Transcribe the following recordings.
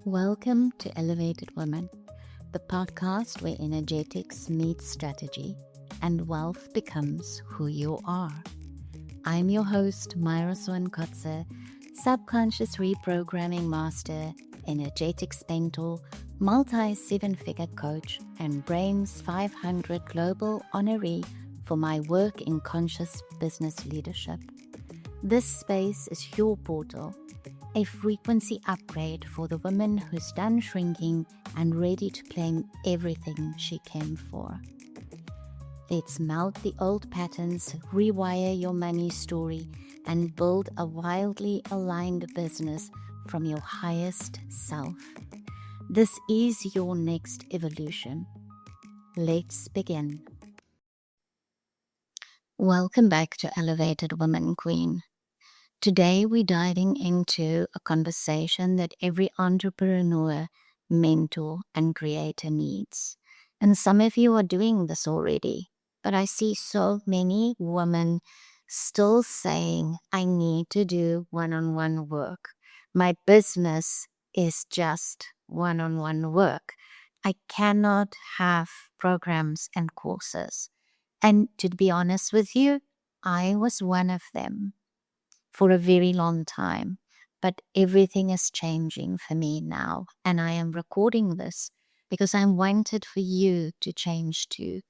Welcome to Elevated Women, the podcast where energetics meets strategy and wealth becomes who you are. I'm your host, Myra Swankotze, subconscious reprogramming master, energetics mentor, multi-seven-figure coach, and Brain's 500 global honoree for my work in conscious business leadership. This space is your portal, a frequency upgrade for the woman who's done shrinking and ready to claim everything she came for. Let's melt the old patterns, rewire your money story, and build a wildly aligned business from your highest self. This is your next evolution. Let's begin. Welcome back to Elevated Woman Queen. Today, we're diving into a conversation that every entrepreneur, mentor, and creator needs. And some of you are doing this already, but I see so many women still saying, I need to do one-on-one work. My business is just one-on-one work. I cannot have programs and courses. And to be honest with you, I was one of them for a very long time, but everything is changing for me now. And I am recording this because I wanted for you to change too.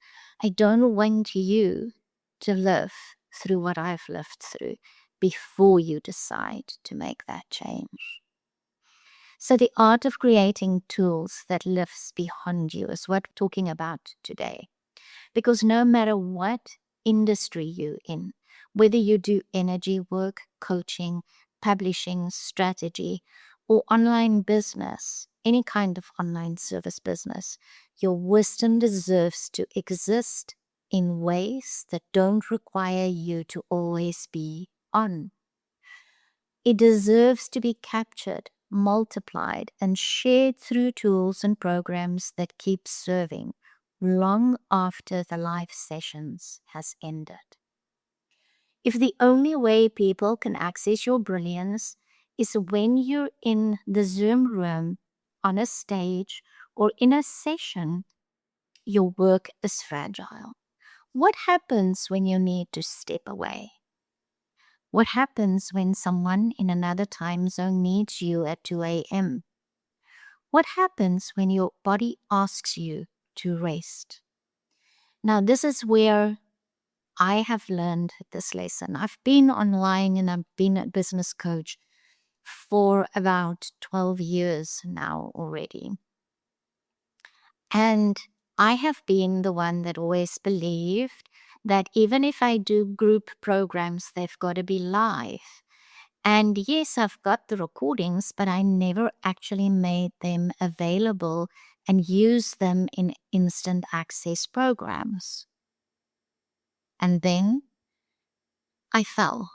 I don't want you to live through what I've lived through before you decide to make that change. So the art of creating tools that lives beyond you is what we're talking about today. Because no matter what industry you're in, whether you do energy work, coaching, publishing, strategy, or online business, any kind of online service business, your wisdom deserves to exist in ways that don't require you to always be on. It deserves to be captured, multiplied, and shared through tools and programs that keep serving long after the live sessions has ended. If the only way people can access your brilliance is when you're in the Zoom room, on a stage, or in a session, your work is fragile. What happens when you need to step away? What happens when someone in another time zone needs you at 2 a.m.? What happens when your body asks you to rest? Now, this is where I have learned this lesson. I've been online and I've been a business coach for about 12 years now already. And I have been the one that always believed that even if I do group programs, they've got to be live. And yes, I've got the recordings, but I never actually made them available and used them in instant access programs. And then I fell.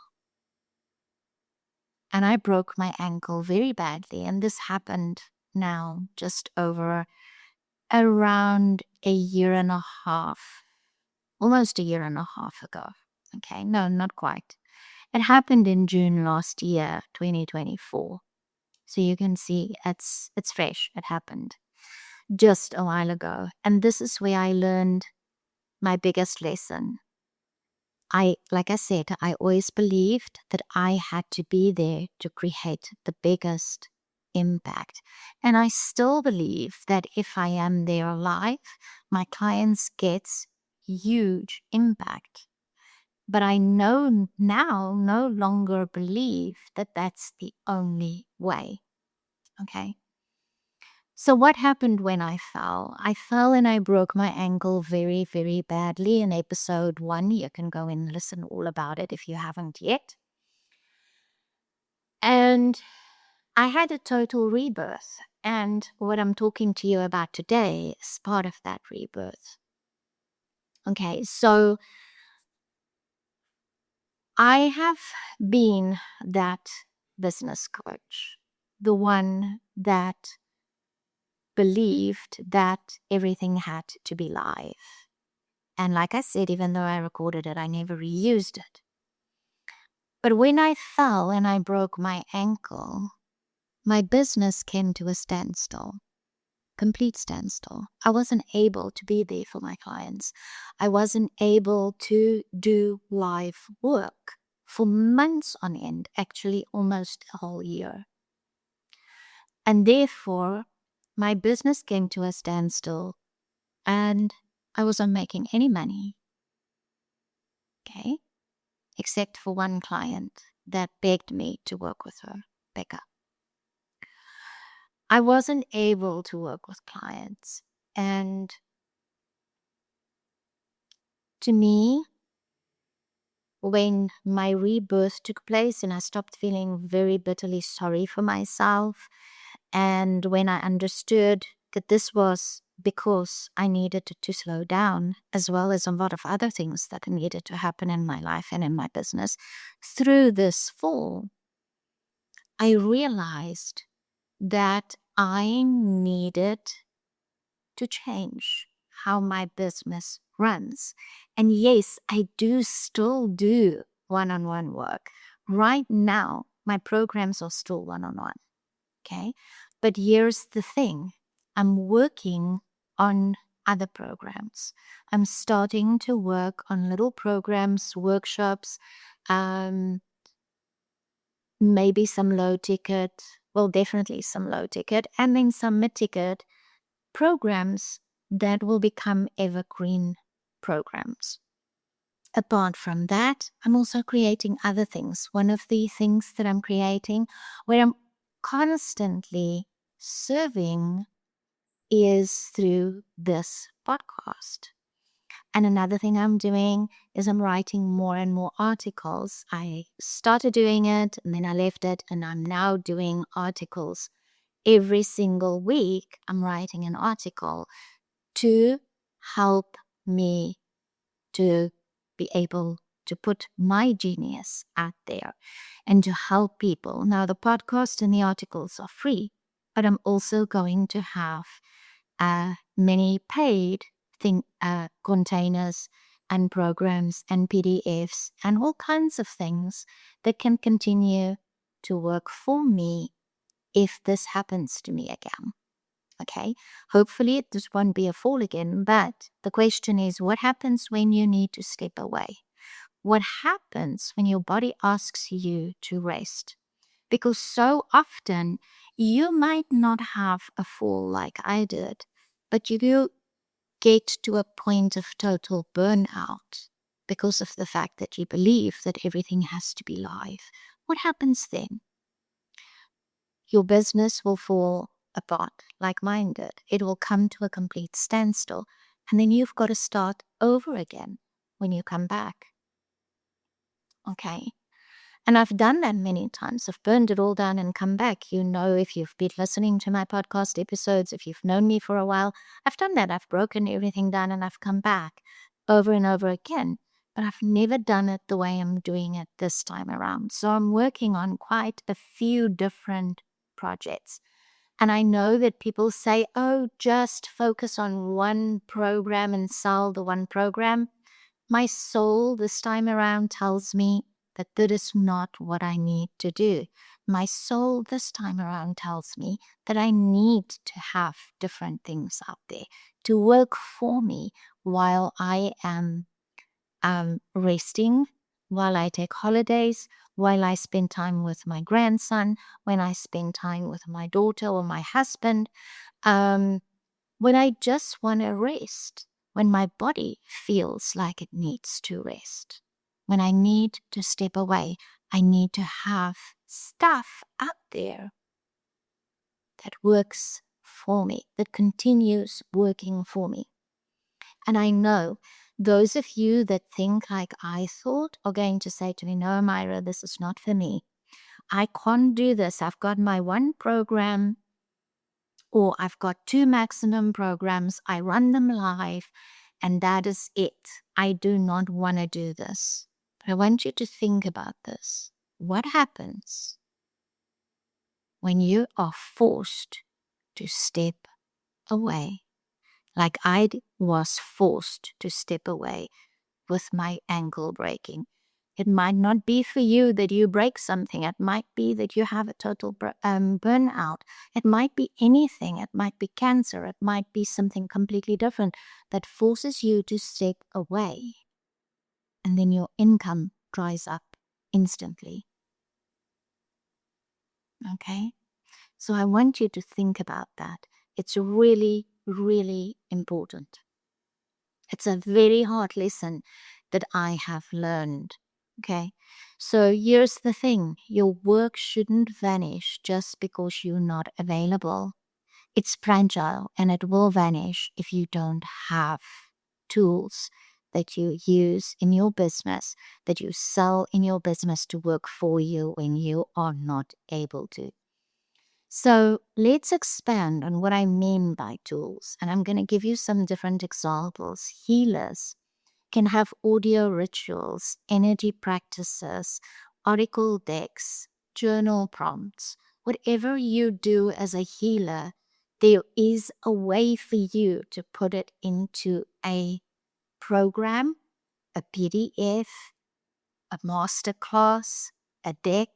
And I broke my ankle very badly. And this happened now just over around a year and a half, almost a year and a half ago. Okay, no, not quite. It happened in June last year, 2024. So you can see it's fresh. It happened just a while ago. And this is where I learned my biggest lesson. Like I said, I always believed that I had to be there to create the biggest impact. And I still believe that if I am there live, my clients get huge impact. But I know now no longer believe that that's the only way. Okay. So what happened when I fell? I fell and I broke my ankle very, very badly. In episode 1, you can go and listen all about it if you haven't yet. And I had a total rebirth. And what I'm talking to you about today is part of that rebirth. Okay, so I have been that business coach, the one that believed that everything had to be live. And like I said, even though I recorded it, I never reused it. But when I fell and I broke my ankle, my business came to a standstill, complete standstill. I wasn't able to be there for my clients. I wasn't able to do live work for months on end, actually almost a whole year. And therefore, my business came to a standstill and I wasn't making any money. Okay. Except for one client that begged me to work with her, Becca. I wasn't able to work with clients. And to me, when my rebirth took place and I stopped feeling very bitterly sorry for myself, and when I understood that this was because I needed to slow down, as well as a lot of other things that needed to happen in my life and in my business, through this fall, I realized that I needed to change how my business runs. And yes, I do still do one-on-one work. Right now, my programs are still one-on-one. Okay. But here's the thing. I'm working on other programs. I'm starting to work on little programs, workshops, um, maybe some low ticket, well, definitely some low ticket, and then some mid ticket programs that will become evergreen programs. Apart from that, I'm also creating other things. One of the things that I'm creating where I'm constantly serving is through this podcast. And another thing I'm doing is I'm writing more and more articles. I started doing it and then I left it, and I'm now doing articles. Every single week, I'm writing an article to help me to be able to put my genius out there and to help people. Now, the podcast and the articles are free, but I'm also going to have many paid containers and programs and PDFs and all kinds of things that can continue to work for me if this happens to me again. Okay, hopefully this won't be a fall again, but the question is, what happens when you need to step away? What happens when your body asks you to rest? Because so often you might not have a fall like I did, but you get to a point of total burnout because of the fact that you believe that everything has to be live. What happens then? Your business will fall apart like mine did. It will come to a complete standstill. And then you've got to start over again when you come back. Okay. And I've done that many times. I've burned it all down and come back. You know, if you've been listening to my podcast episodes, if you've known me for a while, I've done that. I've broken everything down and I've come back over and over again. But I've never done it the way I'm doing it this time around. So I'm working on quite a few different projects. And I know that people say, oh, just focus on one program and sell the one program. My soul this time around tells me that that is not what I need to do. My soul this time around tells me that I need to have different things out there to work for me while I am resting, while I take holidays, while I spend time with my grandson, when I spend time with my daughter or my husband, when I just want to rest, when my body feels like it needs to rest, when I need to step away, I need to have stuff out there that works for me, that continues working for me. And I know those of you that think like I thought are going to say to me, no, Myra, this is not for me. I can't do this. I've got my one program, or I've got two maximum programs. I run them live, and that is it. I do not want to do this. But I want you to think about this. What happens when you are forced to step away? Like I was forced to step away with my ankle breaking. It might not be for you that you break something. It might be that you have a total burnout. It might be anything. It might be cancer. It might be something completely different that forces you to step away. And then your income dries up instantly. Okay? So I want you to think about that. It's really, really important. It's a very hard lesson that I have learned. Okay. So here's the thing. Your work shouldn't vanish just because you're not available. It's fragile and it will vanish if you don't have tools that you use in your business, that you sell in your business to work for you when you are not able to. So let's expand on what I mean by tools. And I'm going to give you some different examples. Healers can have audio rituals, energy practices, oracle decks, journal prompts. Whatever you do as a healer, there is a way for you to put it into a program, a PDF, a masterclass, a deck,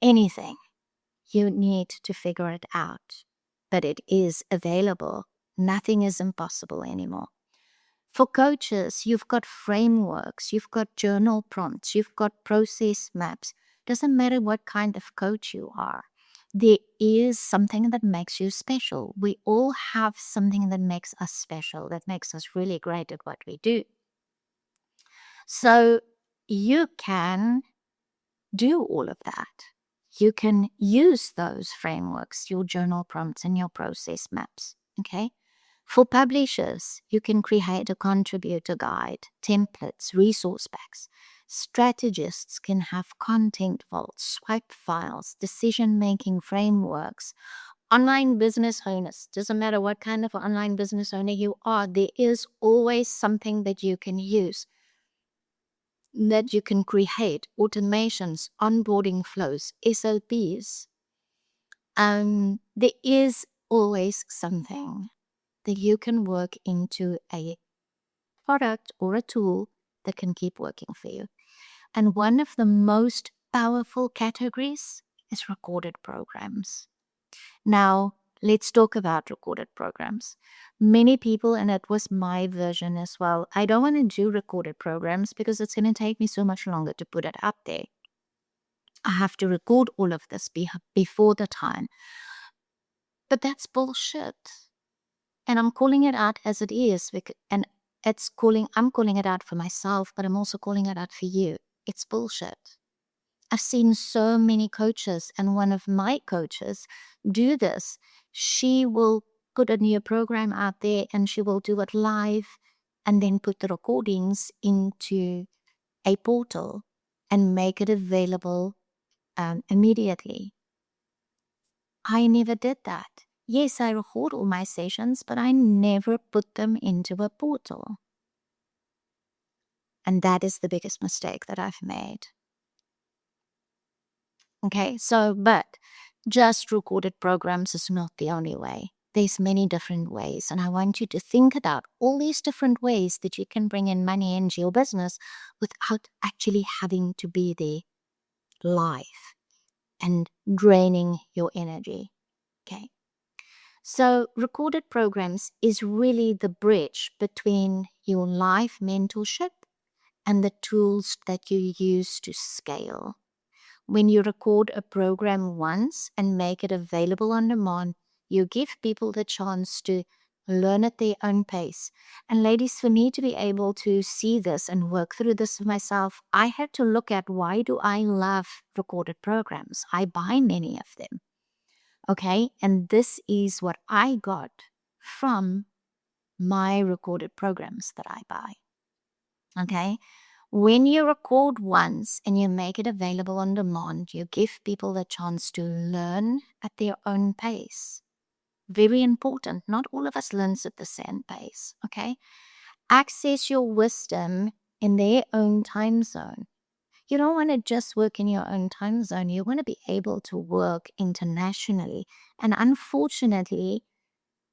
anything. You need to figure it out. But it is available. Nothing is impossible anymore. For coaches, you've got frameworks, you've got journal prompts, you've got process maps. Doesn't matter what kind of coach you are. There is something that makes you special. We all have something that makes us special, that makes us really great at what we do. So you can do all of that. You can use those frameworks, your journal prompts and your process maps. Okay. For publishers, you can create a contributor guide, templates, resource packs. Strategists can have content vaults, swipe files, decision-making frameworks. Online business owners, doesn't matter what kind of online business owner you are, there is always something that you can use, that you can create, automations, onboarding flows, SOPs. There is always something that you can work into a product or a tool that can keep working for you. And one of the most powerful categories is recorded programs. Now, let's talk about recorded programs. Many people, and it was my version as well, I don't want to do recorded programs because it's going to take me so much longer to put it up there. I have to record all of this before the time. But that's bullshit. And I'm calling it out as it is. And I'm calling it out for myself, but I'm also calling it out for you. It's bullshit. I've seen so many coaches, and one of my coaches do this. She will put a new program out there and she will do it live and then put the recordings into a portal and make it available immediately. I never did that. Yes, I record all my sessions, but I never put them into a portal. And that is the biggest mistake that I've made. Okay, but just recorded programs is not the only way. There's many different ways. And I want you to think about all these different ways that you can bring in money into your business without actually having to be there live and draining your energy. Okay. So recorded programs is really the bridge between your live mentorship and the tools that you use to scale. When you record a program once and make it available on demand, you give people the chance to learn at their own pace. And ladies, for me to be able to see this and work through this for myself, I had to look at, why do I love recorded programs? I buy many of them. Okay, and this is what I got from my recorded programs that I buy. Okay, when you record once and you make it available on demand, you give people the chance to learn at their own pace. Very important. Not all of us learns at the same pace. Okay, access your wisdom in their own time zone. You don't want to just work in your own time zone. You want to be able to work internationally. And unfortunately,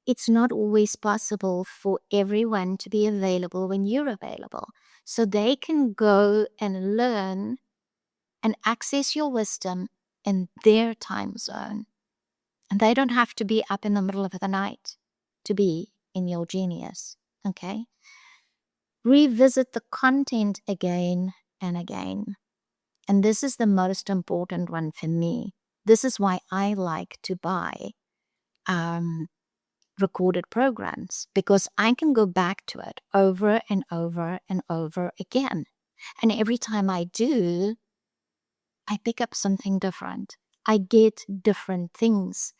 it's not always possible for everyone to be available when you're available. so they can go and learn and access your wisdom in their time zone. And they don't have to be up in the middle of the night to be in your genius. Okay? Revisit the content again and again. And this is the most important one for me. This is why I like to buy recorded programs, because I can go back to it over and over and over again. And every time I do, I pick up something different. I get different things,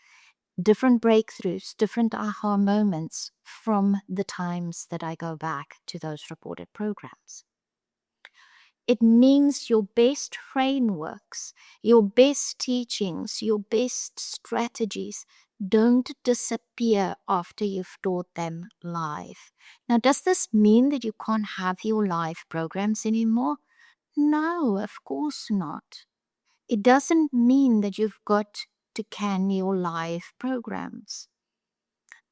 different breakthroughs, different aha moments from the times that I go back to those recorded programs. It means your best frameworks, your best teachings, your best strategies don't disappear after you've taught them live. Now, does this mean that you can't have your live programs anymore? No, of course not. It doesn't mean that you've got to can your live programs.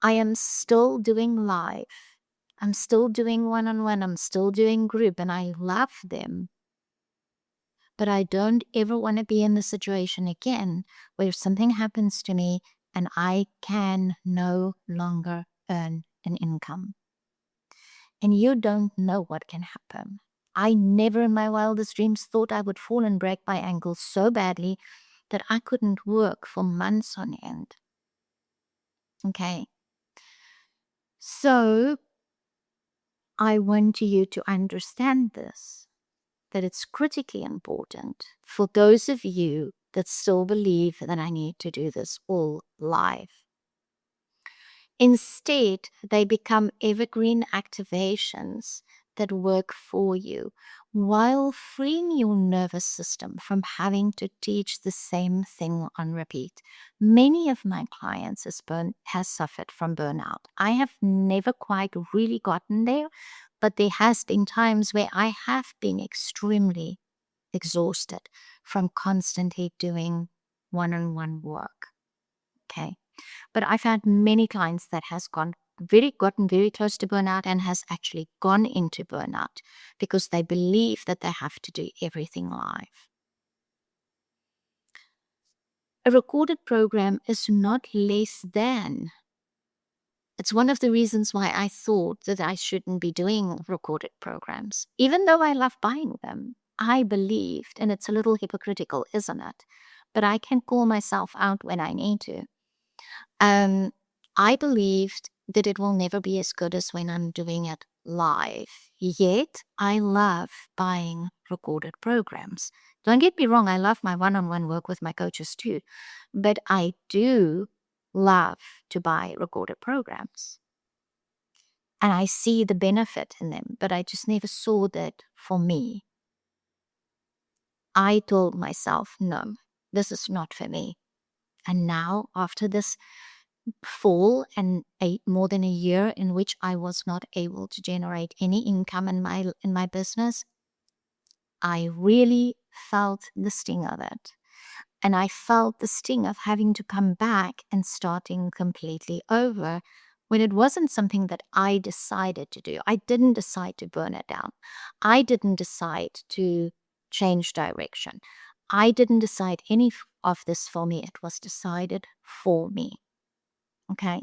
I am still doing live. I'm still doing one-on-one. I'm still doing group, and I love them. But I don't ever want to be in the situation again where something happens to me and I can no longer earn an income. And you don't know what can happen. I never in my wildest dreams thought I would fall and break my ankle so badly that I couldn't work for months on end. Okay. So I want you to understand this, that it's critically important for those of you that still believe that I need to do this all live. Instead, they become evergreen activations that work for you while freeing your nervous system from having to teach the same thing on repeat. Many of my clients has suffered from burnout. I have never quite really gotten there, but there has been times where I have been extremely exhausted from constantly doing one-on-one work. Okay. But I've had many clients that has gotten very close to burnout and has actually gone into burnout because they believe that they have to do everything live. A recorded program is not less than. It's one of the reasons why I thought that I shouldn't be doing recorded programs. Even though I love buying them, I believed, and it's a little hypocritical, isn't it? But I can call myself out when I need to. I believed that it will never be as good as when I'm doing it live. Yet, I love buying recorded programs. Don't get me wrong, I love my one-on-one work with my coaches too. But I do love to buy recorded programs. And I see the benefit in them, but I just never saw that for me. I told myself, no, this is not for me. And now, after this fall and more than a year in which I was not able to generate any income in my business, I really felt the sting of it. And I felt the sting of having to come back and starting completely over when it wasn't something that I decided to do. I didn't decide to burn it down. I didn't decide to change direction. I didn't decide any of this for me. It was decided for me. Okay.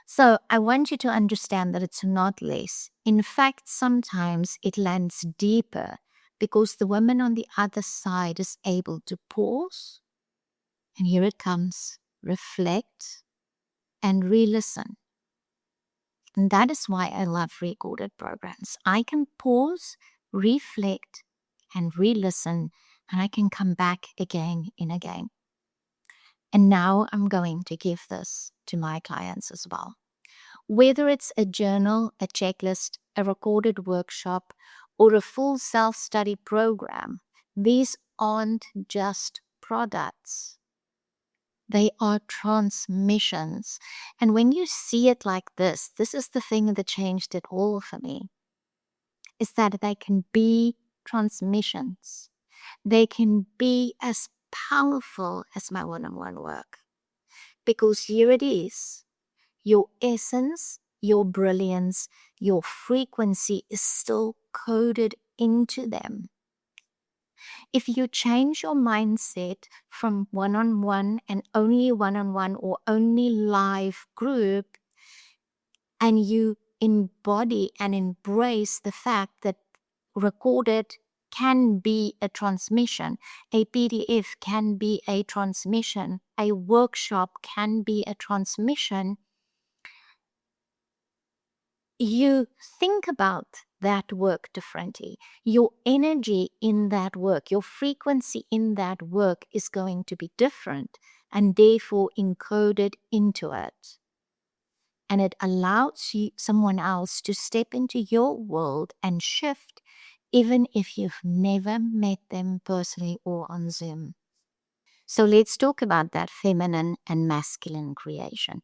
So I want you to understand that it's not less. In fact, sometimes it lands deeper because the woman on the other side is able to pause, and here it comes, reflect and re-listen. And that is why I love recorded programs. I can pause, reflect, and re-listen, and I can come back again and again. And now I'm going to give this to my clients as well. Whether it's a journal, a checklist, a recorded workshop, or a full self-study program, these aren't just products. They are transmissions. And when you see it like this is the thing that changed it all for me, is that they can be transmissions. They can be as powerful as my one-on-one work. Because here it is, your essence, your brilliance, your frequency is still coded into them. If you change your mindset from one-on-one and only one-on-one or only live group, and you embody and embrace the fact that recorded can be a transmission, a PDF can be a transmission, a workshop can be a transmission, you think about that work differently. Your energy in that work, your frequency in that work is going to be different and therefore encoded into it. And it allows someone else to step into your world and shift, even if you've never met them personally or on Zoom. So let's talk about that feminine and masculine creation.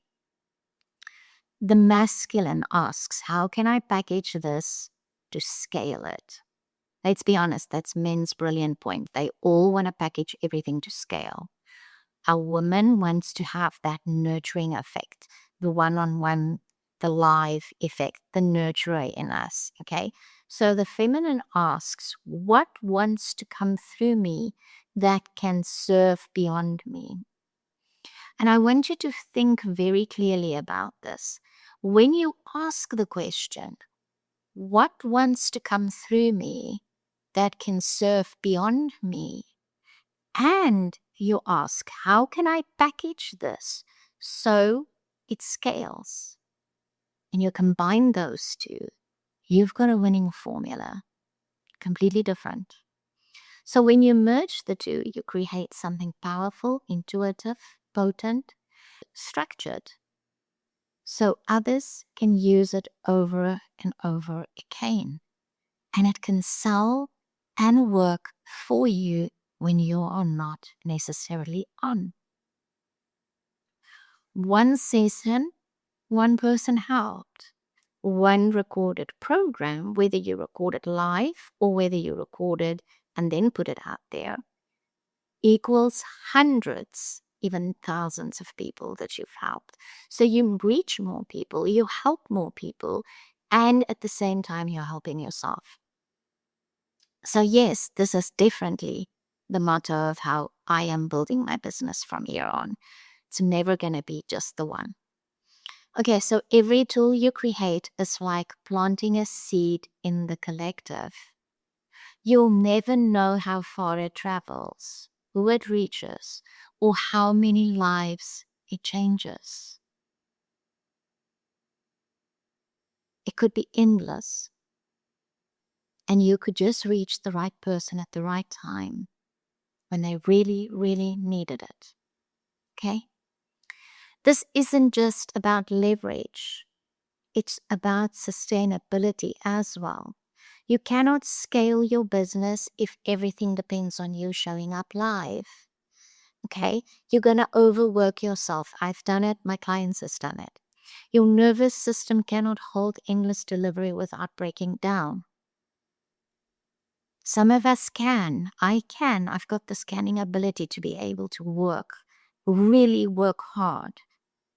The masculine asks, how can I package this to scale it? Let's be honest, that's men's brilliant point. They all want to package everything to scale. A woman wants to have that nurturing effect, the one-on-one, the live effect, the nurturer in us, okay? So the feminine asks, what wants to come through me that can serve beyond me? And I want you to think very clearly about this. When you ask the question, what wants to come through me that can serve beyond me? And you ask, how can I package this so it scales? And you combine those two, you've got a winning formula, completely different. So when you merge the two, you create something powerful, intuitive, potent, structured, so others can use it over and over again. And it can sell and work for you when you are not necessarily on. One session, one person helped. One recorded program, whether you record it live or whether you record it and then put it out there, equals hundreds, even thousands of people that you've helped. So you reach more people, you help more people, and at the same time, you're helping yourself. So yes, this is definitely the motto of how I am building my business from here on. It's never going to be just the one. Okay, so every tool you create is like planting a seed in the collective. You'll never know how far it travels, who it reaches, or how many lives it changes. It could be endless. And you could just reach the right person at the right time when they really, really needed it. Okay? This isn't just about leverage. It's about sustainability as well. You cannot scale your business if everything depends on you showing up live. Okay? You're going to overwork yourself. I've done it. My clients have done it. Your nervous system cannot hold endless delivery without breaking down. Some of us can. I can. I've got the scanning ability to be able to work, really work hard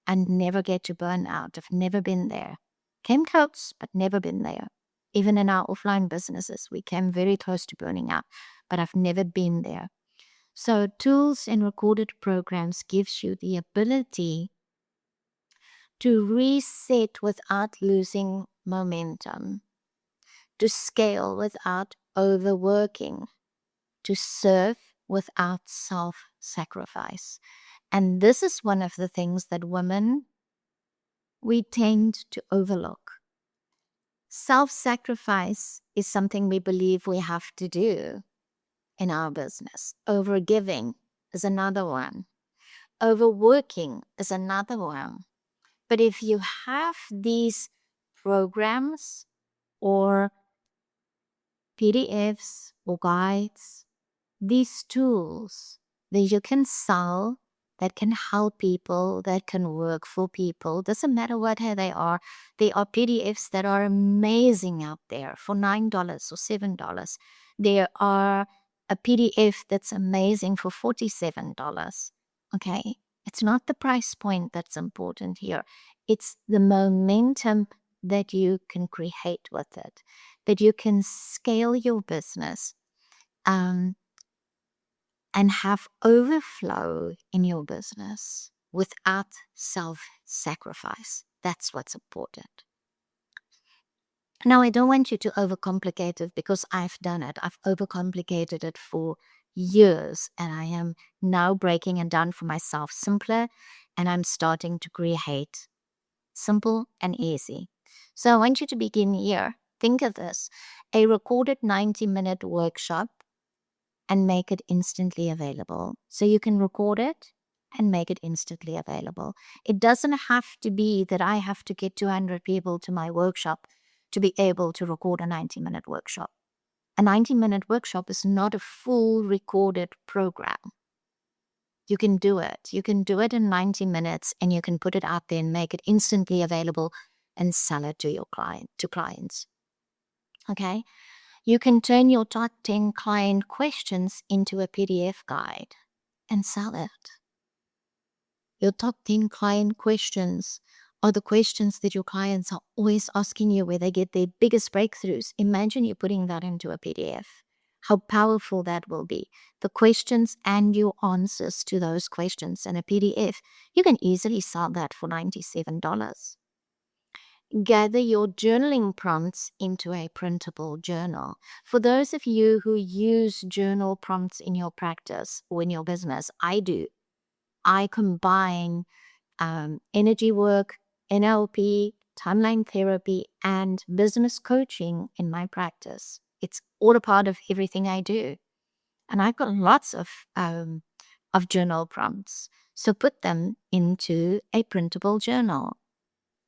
and never get to burnout. I've never been there. Came close, but never been there. Even in our offline businesses, we came very close to burning out, but I've never been there. So tools and recorded programs gives you the ability to reset without losing momentum, to scale without overworking, to serve without self-sacrifice. And this is one of the things that women, we tend to overlook. Self-sacrifice is something we believe we have to do in our business. Overgiving is another one. Overworking is another one. But if you have these programs or PDFs or guides, these tools that you can sell, that can help people, that can work for people, doesn't matter what they are. There are PDFs that are amazing out there for $9 or $7. There are a PDF that's amazing for $47. Okay. It's not the price point that's important here. It's the momentum that you can create with it, that you can scale your business um, and have overflow in your business without self-sacrifice. That's what's important. Now, I don't want you to overcomplicate it because I've done it. I've overcomplicated it for years, and I am now breaking it down for myself simpler, and I'm starting to create simple and easy. So I want you to begin here. Think of this: a recorded 90-minute workshop and make it instantly available. So you can record it and make it instantly available. It doesn't have to be that I have to get 200 people to my workshop to be able to record a 90-minute workshop. A 90-minute workshop is not a full recorded program. You can do it. You can do it in 90 minutes and you can put it out there and make it instantly available and sell it to your clients. Okay? You can turn your top 10 client questions into a PDF guide and sell it. Your top 10 client questions are the questions that your clients are always asking you where they get their biggest breakthroughs. Imagine you putting that into a PDF. How powerful that will be. The questions and your answers to those questions in a PDF. You can easily sell that for $97. Gather your journaling prompts into a printable journal. For those of you who use journal prompts in your practice or in your business, I do. I combine energy work, NLP, timeline therapy, and business coaching in my practice. It's all a part of everything I do. And I've got lots of journal prompts. So put them into a printable journal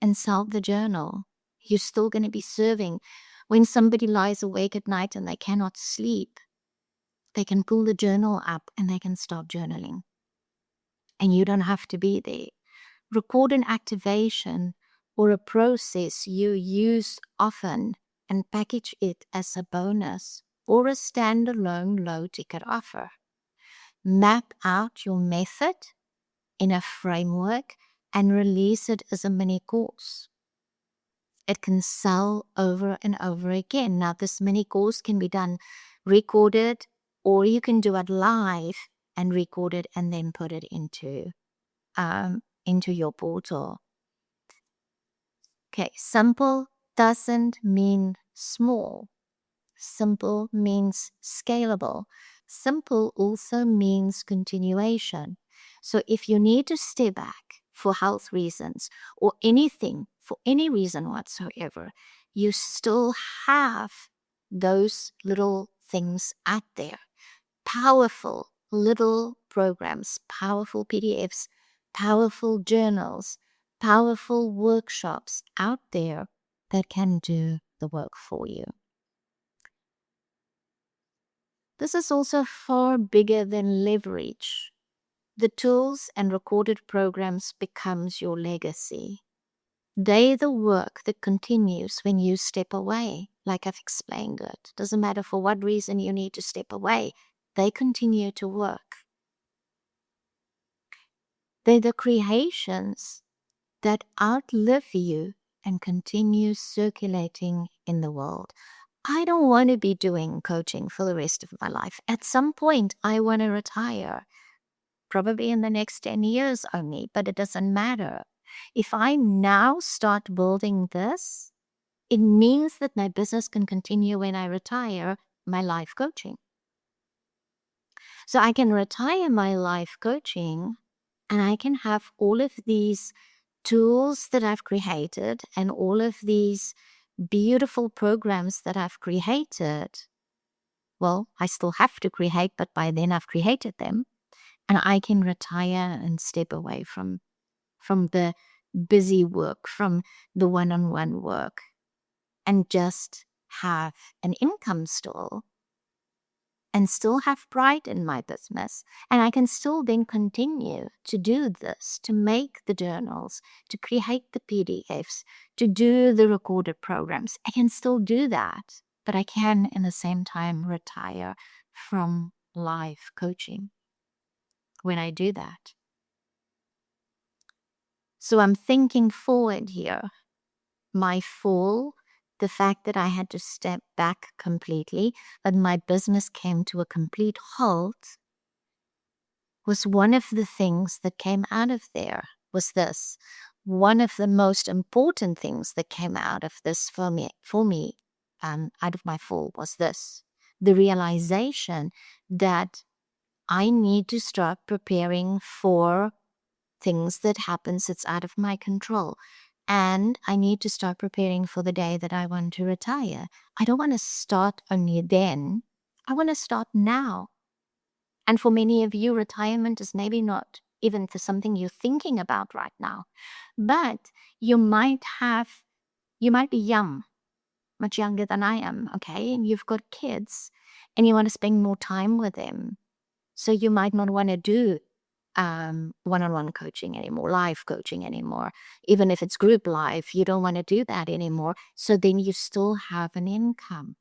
and sell the journal. You're still going to be serving. When somebody lies awake at night and they cannot sleep, they can pull the journal up and they can start journaling. And you don't have to be there. Record an activation or a process you use often and package it as a bonus or a standalone low-ticket offer. Map out your method in a framework and release it as a mini course. It can sell over and over again. Now, this mini course can be done recorded, or you can do it live and record it and then put it into your portal. Okay, simple doesn't mean small. Simple means scalable. Simple also means continuation. So if you need to step back for health reasons or anything, for any reason whatsoever, you still have those little things out there. Powerful little programs, powerful PDFs, powerful journals, powerful workshops out there that can do the work for you. This is also far bigger than leverage. The tools and recorded programs becomes your legacy. They the work that continues when you step away, like I've explained it. Doesn't matter for what reason you need to step away, they continue to work. They're the creations that outlive you and continue circulating in the world. I don't want to be doing coaching for the rest of my life. At some point, I want to retire, probably in the next 10 years only, but it doesn't matter. If I now start building this, it means that my business can continue when I retire my life coaching. So I can retire my life coaching and I can have all of these tools that I've created and all of these beautiful programs that I've created. Well, I still have to create, but by then I've created them. And I can retire and step away from the busy work, from the one-on-one work, and just have an income still and still have pride in my business. And I can still then continue to do this, to make the journals, to create the PDFs, to do the recorded programs. I can still do that, but I can in the same time retire from live coaching when I do that. So I'm thinking forward here. My fall, the fact that I had to step back completely, that my business came to a complete halt, was one of the things that came out of there. Was this one of the most important things that came out of this for me, out of my fall, was this: the realization that I need to start preparing for things that happens that's out of my control. And I need to start preparing for the day that I want to retire. I don't want to start only then. I want to start now. And for many of you, retirement is maybe not even for something you're thinking about right now. But you might be young, much younger than I am, okay? And you've got kids and you want to spend more time with them. So you might not want to do one-on-one coaching anymore, live coaching anymore. Even if it's group live, you don't want to do that anymore. So then you still have an income.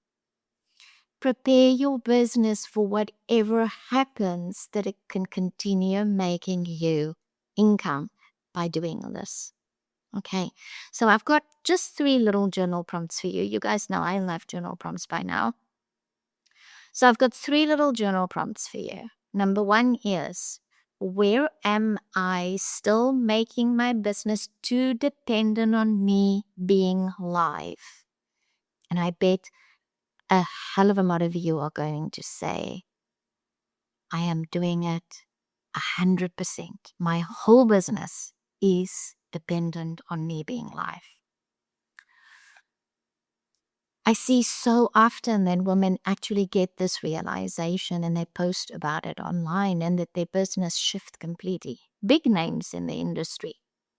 Prepare your business for whatever happens, that it can continue making you income by doing this. Okay, so I've got just 3 little journal prompts for you. You guys know I love journal prompts by now. So I've got 3 little journal prompts for you. Number 1 is, where am I still making my business too dependent on me being live? And I bet a hell of a lot of you are going to say, I am doing it 100%. My whole business is dependent on me being live. I see so often that women actually get this realization and they post about it online, and that their business shift completely. Big names in the industry,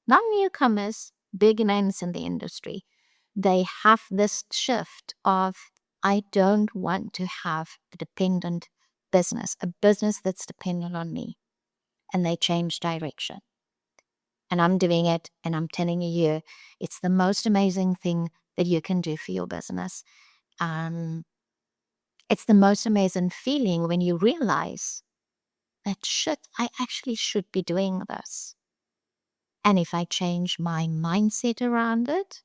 not newcomers, big names in the industry. They have this shift of, I don't want to have a dependent business, a business that's dependent on me. And they change direction. And I'm doing it, and I'm telling you, it's the most amazing thing that you can do for your business. It's the most amazing feeling when you realize that, shit, I actually should be doing this. And if I change my mindset around it,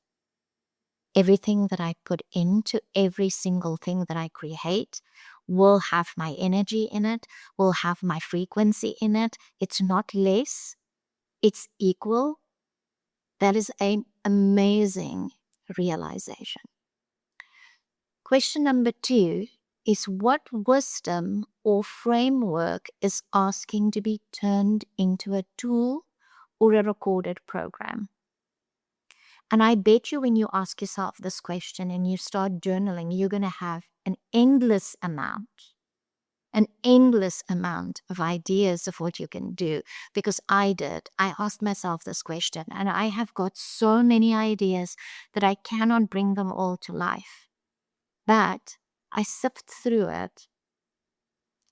everything that I put into every single thing that I create will have my energy in it, will have my frequency in it. It's not less, it's equal. That is an amazing realization. Question number 2 is, what wisdom or framework is asking to be turned into a tool or a recorded program? And I bet you when you ask yourself this question and you start journaling, you're going to have an endless amount of ideas of what you can do. Because I asked myself this question, and I have got so many ideas that I cannot bring them all to life. But I sift through it,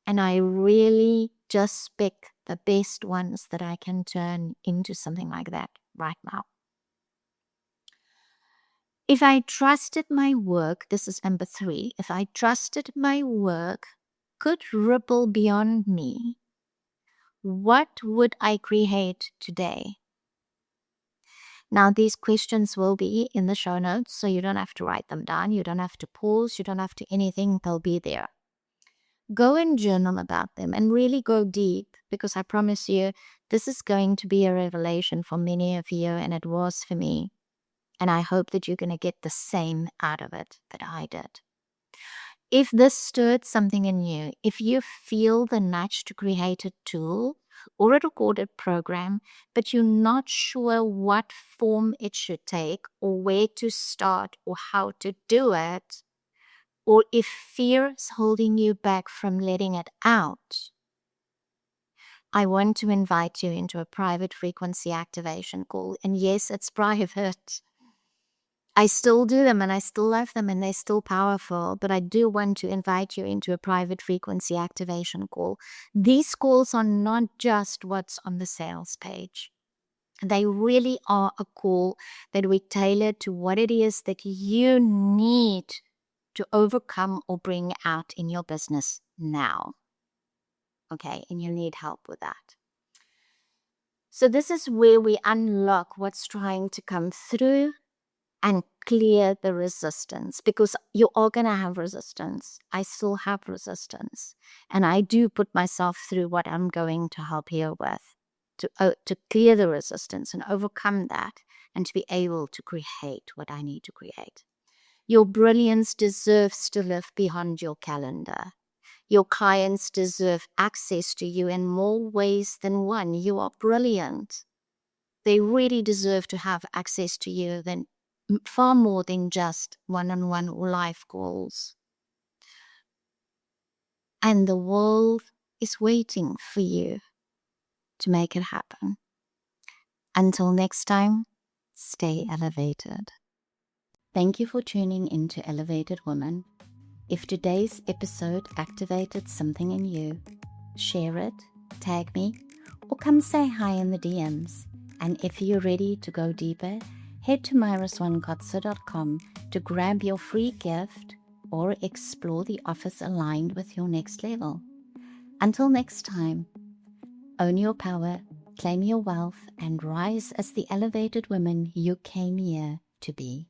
and I really just pick the best ones that I can turn into something like that right now. If I trusted my work, this is number 3, if I trusted my work could ripple beyond me, what would I create today? Now, these questions will be in the show notes, so you don't have to write them down. You don't have to pause. You don't have to anything. They'll be there. Go and journal about them and really go deep, because I promise you, this is going to be a revelation for many of you, and it was for me. And I hope that you're going to get the same out of it that I did. If this stirred something in you, if you feel the nudge to create a tool or a recorded program, but you're not sure what form it should take or where to start or how to do it, or if fear is holding you back from letting it out, I want to invite you into a private frequency activation call. And yes, it's private. I still do them and I still love them and they're still powerful, but I do want to invite you into a private frequency activation call. These calls are not just what's on the sales page. They really are a call that we tailor to what it is that you need to overcome or bring out in your business now. Okay, and you need help with that. So this is where we unlock what's trying to come through and clear the resistance, because you are going to have resistance. I still have resistance. And I do put myself through what I'm going to help here with to clear the resistance and overcome that, and to be able to create what I need to create. Your brilliance deserves to live beyond your calendar. Your clients deserve access to you in more ways than one. You are brilliant. They really deserve to have access to you than far more than just one-on-one life calls. And the world is waiting for you to make it happen. Until next time, stay elevated. Thank you for tuning into Elevated Woman. If today's episode activated something in you, share it, tag me, or come say hi in the DMs. And if you're ready to go deeper, head to myriswankotze.com to grab your free gift or explore the offers aligned with your next level. Until next time, own your power, claim your wealth, and rise as the elevated woman you came here to be.